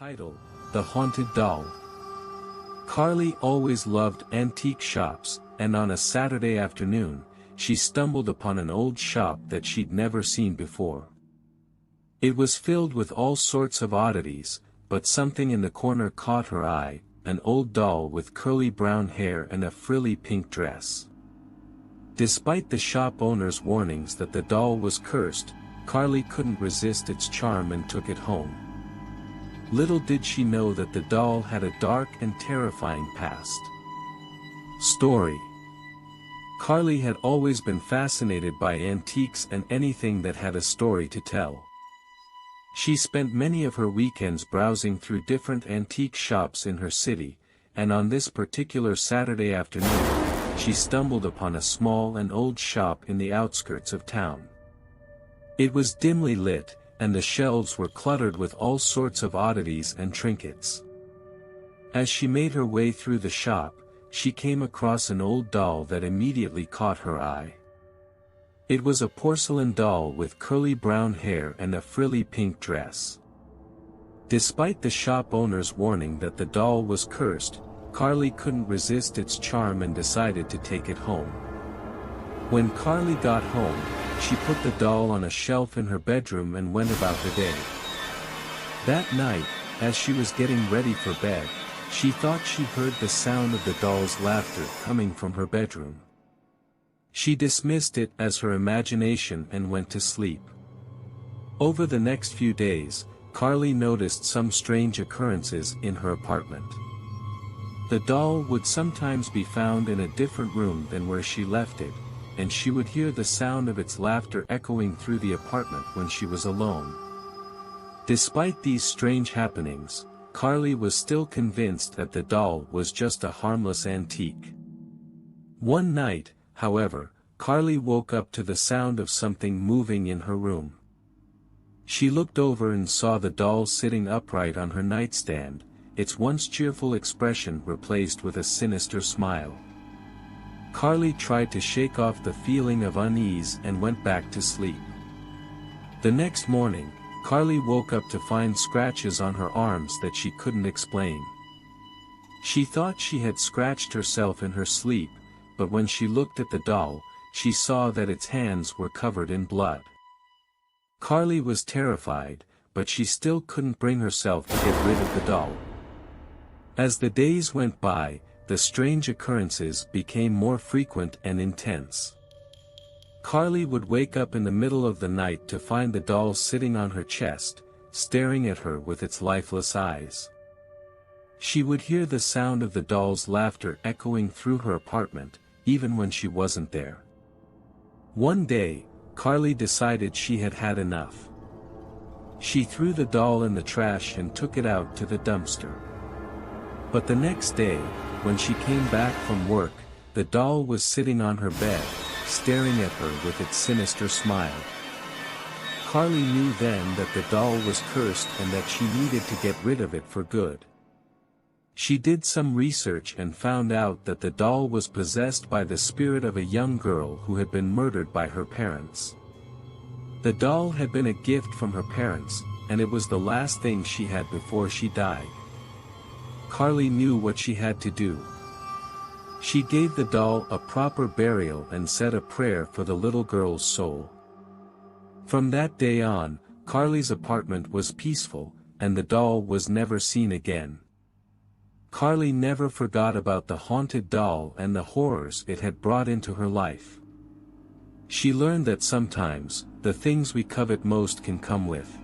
Title: The Haunted Doll. Carly always loved antique shops, and on a Saturday afternoon, she stumbled upon an old shop that she'd never seen before. It was filled with all sorts of oddities, but something in the corner caught her eye, an old doll with curly brown hair and a frilly pink dress. Despite the shop owner's warnings that the doll was cursed, Carly couldn't resist its charm and took it home. Little did she know that the doll had a dark and terrifying past. Story. Carly had always been fascinated by antiques and anything that had a story to tell. She spent many of her weekends browsing through different antique shops in her city, and on this particular Saturday afternoon, she stumbled upon a small and old shop in the outskirts of town. It was dimly lit, and the shelves were cluttered with all sorts of oddities and trinkets. As she made her way through the shop, she came across an old doll that immediately caught her eye. It was a porcelain doll with curly brown hair and a frilly pink dress. Despite the shop owner's warning that the doll was cursed, Carly couldn't resist its charm and decided to take it home. When Carly got home, she put the doll on a shelf in her bedroom and went about her day. That night, as she was getting ready for bed, she thought she heard the sound of the doll's laughter coming from her bedroom. She dismissed it as her imagination and went to sleep. Over the next few days, Carly noticed some strange occurrences in her apartment. The doll would sometimes be found in a different room than where she left it, and she would hear the sound of its laughter echoing through the apartment when she was alone. Despite these strange happenings, Carly was still convinced that the doll was just a harmless antique. One night, however, Carly woke up to the sound of something moving in her room. She looked over and saw the doll sitting upright on her nightstand, its once cheerful expression replaced with a sinister smile. Carly tried to shake off the feeling of unease and went back to sleep. The next morning, Carly woke up to find scratches on her arms that she couldn't explain. She thought she had scratched herself in her sleep, but when she looked at the doll, she saw that its hands were covered in blood. Carly was terrified, but she still couldn't bring herself to get rid of the doll. As the days went by, the strange occurrences became more frequent and intense. Carly would wake up in the middle of the night to find the doll sitting on her chest, staring at her with its lifeless eyes. She would hear the sound of the doll's laughter echoing through her apartment, even when she wasn't there. One day, Carly decided she had had enough. She threw the doll in the trash and took it out to the dumpster. But the next day, when she came back from work, the doll was sitting on her bed, staring at her with its sinister smile. Carly knew then that the doll was cursed and that she needed to get rid of it for good. She did some research and found out that the doll was possessed by the spirit of a young girl who had been murdered by her parents. The doll had been a gift from her parents, and it was the last thing she had before she died. Carly knew what she had to do. She gave the doll a proper burial and said a prayer for the little girl's soul. From that day on, Carly's apartment was peaceful, and the doll was never seen again. Carly never forgot about the haunted doll and the horrors it had brought into her life. She learned that sometimes, the things we covet most can come with